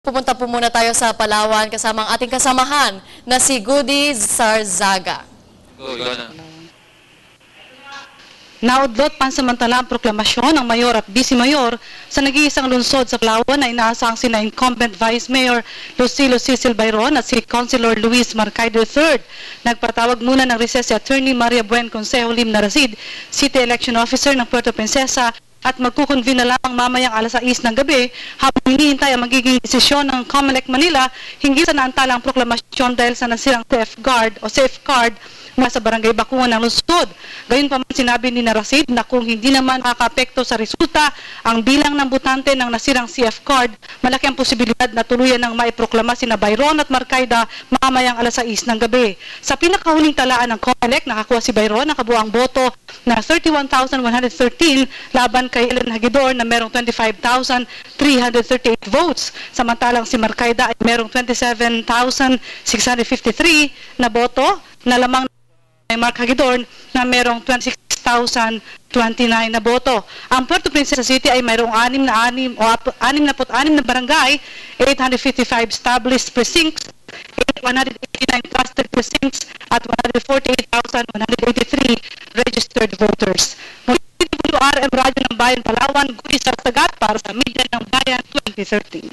Pupunta po muna tayo sa Palawan kasama ang ating kasamahan na si Goody Zarzaga. Naudlot pansamantala ang proklamasyon ng mayor at vice-mayor sa nag-iisang lungsod sa Palawan na inaasang sina incumbent Vice Mayor Lucilo Cecil Bayron at si Councilor Luis Marcaido III. Nagpatawag muna ng recess si Attorney Maria Buen Consejo Lim Narasid, City Election Officer ng Puerto Princesa, at magkukonvene na lamang mamayang alas 6 ng gabi habang hinihintay ang magiging desisyon ng COMELEC Manila hinggil sa naantalang proklamasyon dahil sa nasirang safeguard mula sa barangay Bakungan ng lungsod. Gayunpaman sinabi ni Narasid na kung hindi naman makakaapekto sa resulta ang bilang ng botante ng nasirang CF card, malaki ang posibilidad na tuluyan ng maiproklama sina Bayron at Marcaida mamayang alas 6 ng gabi. Sa pinakahuling talaan ng COMELEC, nakakuha si Bayron ng kabuang boto na 31,113 laban kay Ellen Hagidor na merong 25,338 votes. Samantalang si Marcaida ay merong 27,653 na boto na lamang ay Mark Hagidor na merong 26,029 na boto. Ang Puerto Princesa City ay mayroong 66 na barangay, 855 established precincts, 189 cluster precincts at 148,183 registered voters. Muli WRM Radyo ng Bayan Palawan, Goody Zarzaga para sa Media ng Bayan 2013.